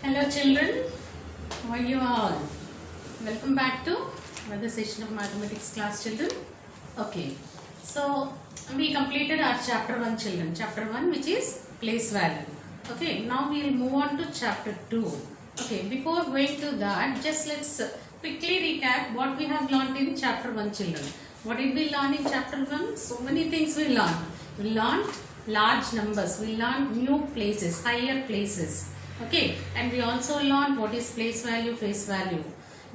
Hello children, how are you all? Welcome back to another session of mathematics class children. Okay, so we completed our chapter 1 children, chapter 1 which is place value. Okay, now we will move on to chapter 2. Okay, before going to that, just let's quickly recap what we have learned in chapter 1 children. What did we learn in chapter 1? So many things we learned. We learned large numbers, we learned new places, higher places. Okay, and we also learned what is place value, face value.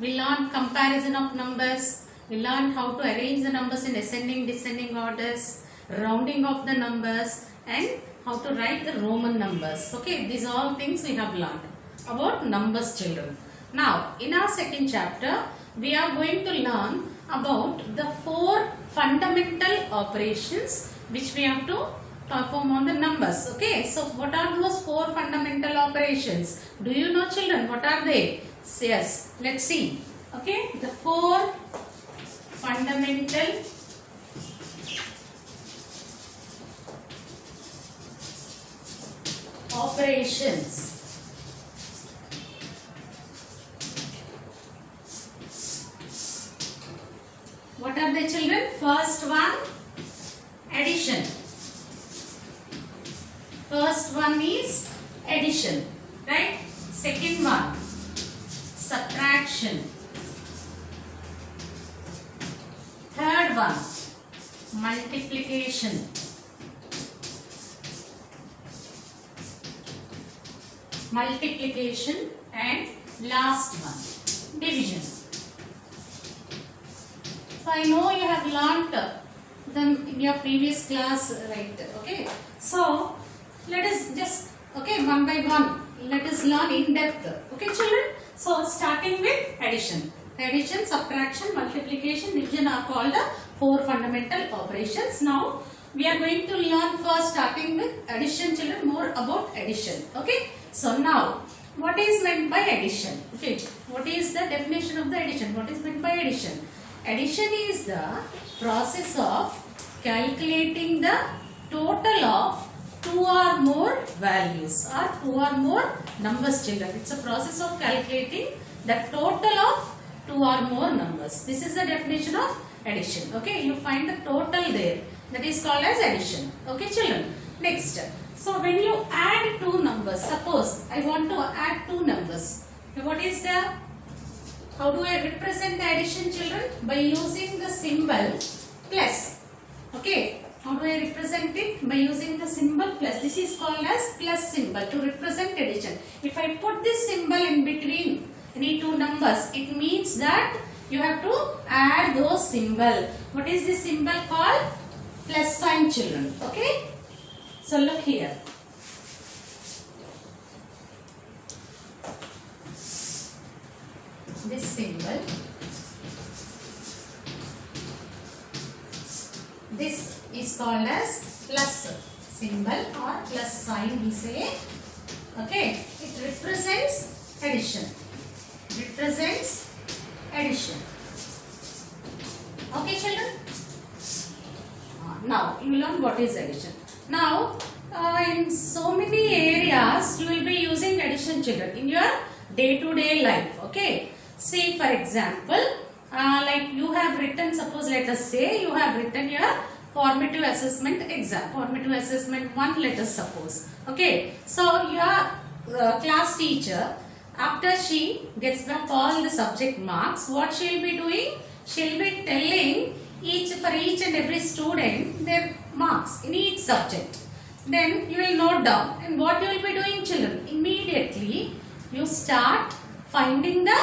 We learned comparison of numbers. We learned how to arrange the numbers in ascending, descending orders, rounding of the numbers, and how to write the Roman numbers. Okay, these are all things we have learned about numbers children. Now, in our second chapter, we are going to learn about the 4 fundamental operations which we have to perform on the numbers. Okay, so what are those 4 fundamental operations? Do you know children? What are they? Yes, let's see. Okay, the 4 fundamental operations. What are the children? First one, addition. First one is addition, right? Second one, subtraction. Third one, multiplication. Multiplication, and last one, division. So I know you have learnt them in your previous class, right? Okay. So let us just, okay, one by one, let us learn in depth. Okay children. So starting with addition. Addition, subtraction, multiplication, division are called the 4 fundamental operations. Now we are going to learn first starting with addition children, more about addition. Okay. So now what is meant by addition? Okay. What is the definition of the addition? What is meant by addition? Addition is the process of calculating the total of 2 or more values or 2 or more numbers children. It's a process of calculating the total of 2 or more numbers. This is the definition of addition. Okay, you find the total there. That is called as addition. Okay children. Next. So when you add 2 numbers, suppose I want to add 2 numbers. What is the, how do I represent the addition children? By using the symbol plus. Okay. How do I represent it? By using the symbol plus. This is called as plus symbol to represent addition. If I put this symbol in between any 2 numbers, it means that you have to add those symbol. What is this symbol called? Plus sign children. Okay. So look here. This symbol. This is called as plus symbol or plus sign we say. Okay, it represents addition. Represents addition. Okay children. Now you learn what is addition. Now in so many areas you will be using addition children in your day-to-day life. Okay. See for example, like you have written, suppose let us say you have written your formative assessment exam, formative assessment 1 let us suppose. Okay, so your class teacher, after she gets back all the subject marks, what she will be doing? She will be telling for each and every student their marks in each subject. Then you will note down, and what you will be doing children? Immediately you start finding the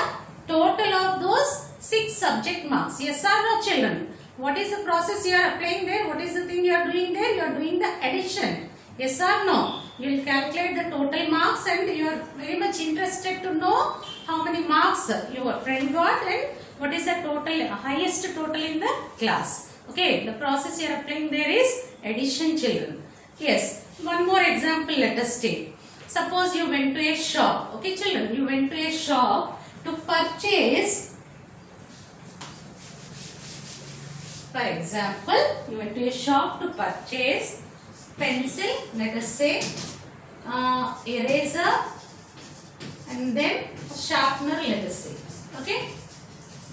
total of those 6 subject marks. Yes or no children? What is the process you are applying there? What is the thing you are doing there? You are doing the addition. Yes or no? You will calculate the total marks and you are very much interested to know how many marks your friend got and what is the total, highest total in the class. Okay, the process you are applying there is addition children. Yes, one more example let us take. Suppose you went to a shop. Okay children, you went to a shop to purchase. For example, you went to a shop to purchase pencil, let us say eraser, and then sharpener, let us say. Okay.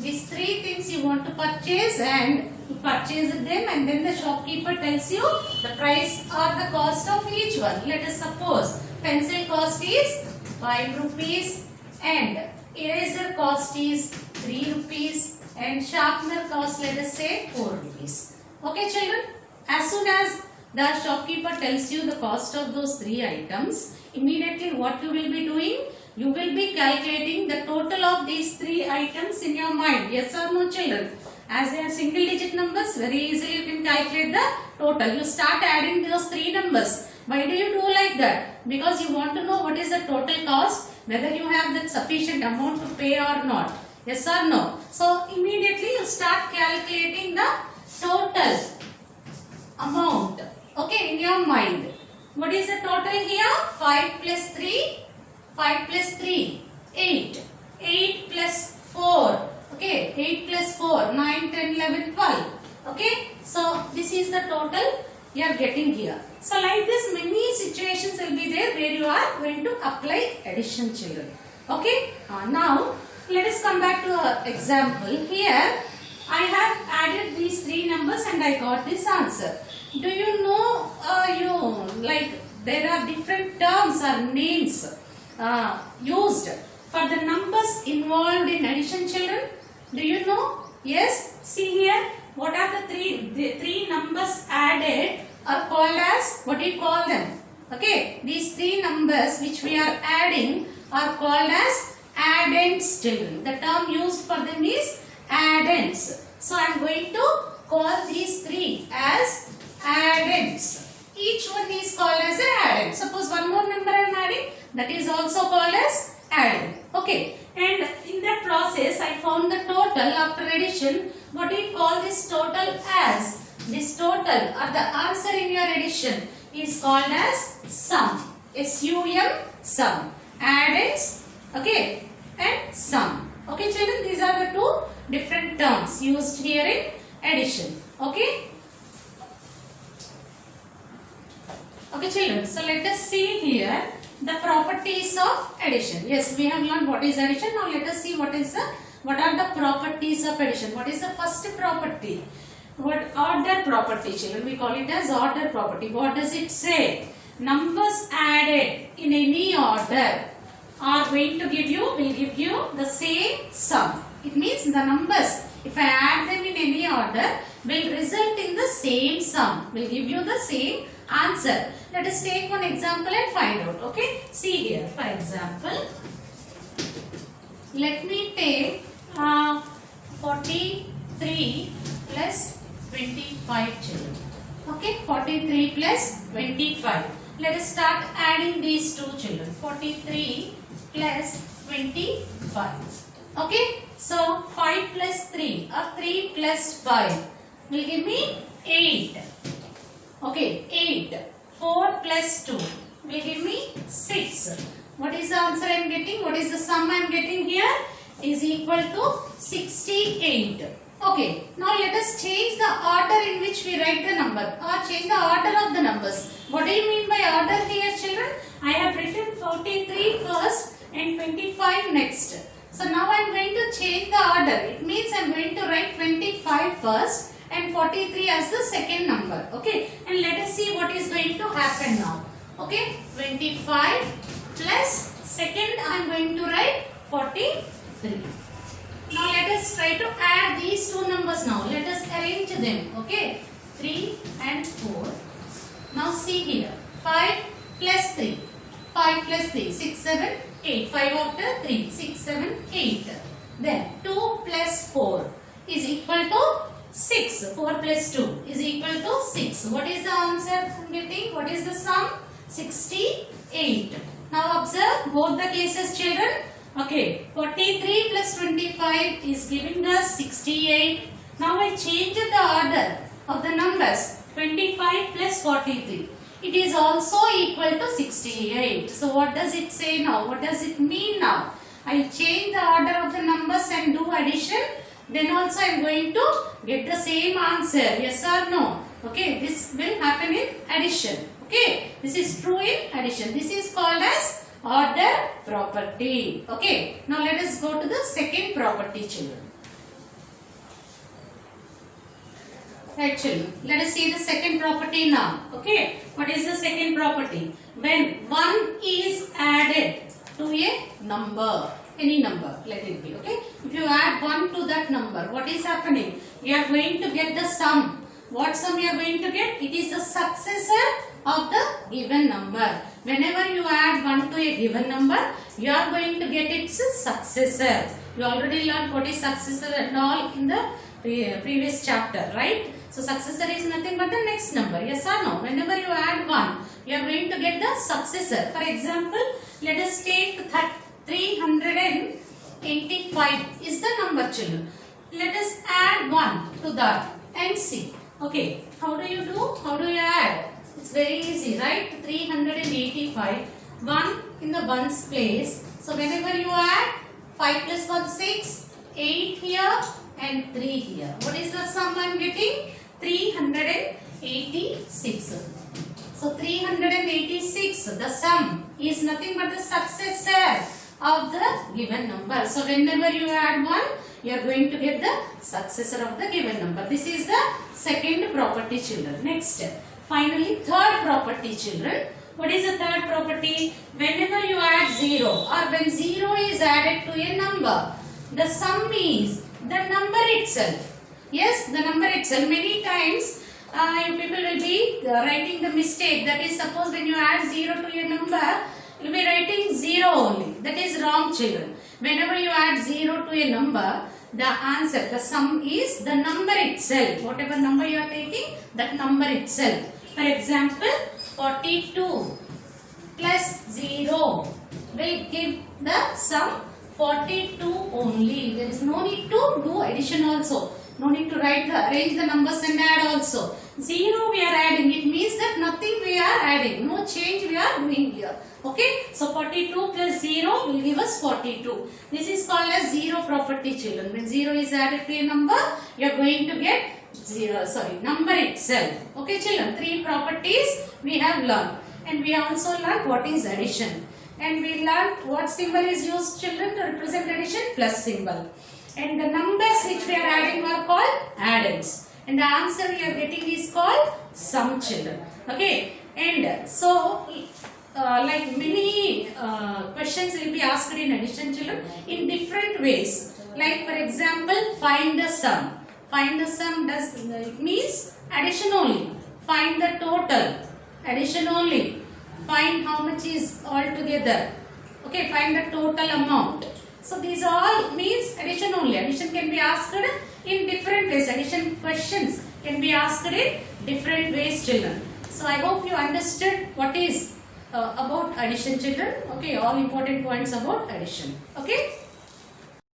These three things you want to purchase, and you purchase them, and then the shopkeeper tells you the price or the cost of each one. Let us suppose pencil cost is 5 rupees and eraser cost is 3 rupees and sharpener cost, let us say, 4 rupees. Okay children, as soon as the shopkeeper tells you the cost of those three items, immediately what you will be doing? You will be calculating the total of these three items in your mind. Yes or no children? As they are single digit numbers, very easily you can calculate the total. You start adding those three numbers. Why do you do like that? Because you want to know what is the total cost, whether you have that sufficient amount to pay or not. Yes or no? So immediately you start calculating the total amount. Okay, in your mind. What is the total here? 5 plus 3. 5 plus 3, 8. 8 plus 4. Okay, 8 plus 4, 9, 10, 11, 12. Okay, so this is the total you are getting here. So like this, many situations will be there where you are going to apply addition, children. Okay, now let us come back to our example. Here I have added these three numbers and I got this answer. Do you know, there are different terms or names used for the numbers involved in addition, children? Do you know? Yes. See here, what are the three numbers added are called as, what do you call them? Okay, these three numbers which we are adding are called as addends, children. The term used for them is addends. So I am going to call these three as addends. Each one is called as an addend. Suppose one more number I am adding, that is also called as addend. Okay, and in that process I found the total after addition. What do you call this total as? This total or the answer in your addition is called as sum. S-U-M, sum. Addends, okay, and sum. Okay children, these are the two different terms used here in addition. Okay. Okay children, so let us see here the properties of addition. Yes, we have learned what is addition. Now let us see what are the properties of addition. What is the first property? What order property, children? We call it as order property. What does it say? Numbers added in any order are going to will give you the same sum. It means the numbers, if I add them in any order, will result in the same sum, will give you the same answer. Let us take one example and find out. Okay, see here, for example, let me take 43 plus 25 children. Okay, 43 plus 25. Let us start adding these two children. 43 plus 25. Okay, so 5 plus 3 or 3 plus 5 will give me 8. Okay, 8. 4 plus 2 will give me 6. What is the answer I am getting? What is the sum I am getting here? Is equal to 68. Okay, now let us change the order in which we write the number, or change the order of the numbers. What do you mean by order here, children? I have written 43 first and 25 next. So now I am going to change the order. It means I am going to write 25 first and 43 as the second number. Okay, and let us see what is going to happen now. Okay, 25 plus second I am going to write 43. Now let us try to add these two numbers now. Let us arrange them. Okay, 3 and 4. Now see here, 5 plus 3. 5 plus 3, 6, 7, 8. 5 after 3, 6, 7, 8. Then 2 plus 4 is equal to 6. 4 plus 2 is equal to 6. What is the answer I am getting? What is the sum? 68. Now observe both the cases, children. Okay, 43 plus 25 is giving us 68. Now I change the order of the numbers. 25 plus 43. It is also equal to 68. So what does it say now? What does it mean now? I change the order of the numbers and do addition. Then also I am going to get the same answer. Yes or no? Okay, this will happen in addition. Okay, this is true in addition. This is called as order property. Okay. Now let us go to the second property, children. Right, children. Let us see the second property now. Okay. What is the second property? When 1 is added to a number, any number, let it be. Okay. If you add 1 to that number, what is happening? You are going to get the sum. What sum you are going to get? It is the successor of the given number. Whenever you add 1 to a given number, you are going to get its successor. You already learned what is successor and all in the previous chapter, right? So successor is nothing but the next number. Yes or no? Whenever you add 1, you are going to get the successor. For example, let us take 385 is the number, children. Let us add 1 to that and see. Okay, how do you do? How do you add? It's very easy, right? 385, 1 in the ones place. So whenever you add 5 plus 1, 6, 8 here and 3 here. What is the sum I am getting? 386. So 386, the sum is nothing but the successor of the given number. So whenever you add 1, you are going to get the successor of the given number. This is the second property, children. Next, finally, third property, children. What is the third property? Whenever you add 0 or when 0 is added to a number, the sum is the number itself. Yes, the number itself. Many times you people will be writing the mistake. That is, suppose when you add 0 to a number, you will be writing 0 only. That is wrong, children. Whenever you add 0 to a number, the answer, the sum is the number itself. Whatever number you are taking, that number itself. For example, 42 plus 0 will give the sum 42 only. There is no need to do addition also. No need to arrange the numbers and add also. 0 we are adding. It means that nothing we are adding. No change we are doing here. Okay. So 42 plus 0 will give us 42. This is called as 0 property, children. When 0 is added to a number, you are going to get number itself. Okay, children. 3 properties we have learned. And we also learned what is addition. And we learned what symbol is used, children, to represent addition, plus symbol. And the numbers which we are adding are called addends. And the answer we are getting is called sum, children. Okay. And so, like many questions will be asked in addition, children, in different ways. Like for example, find the sum. Find the sum means addition only. Find the total. Addition only. Find how much is all together. Okay, find the total amount. So these all means addition only. Addition can be asked in different ways. Addition questions can be asked in different ways, children. So I hope you understood what is about addition, children. Okay, all important points about addition. Okay.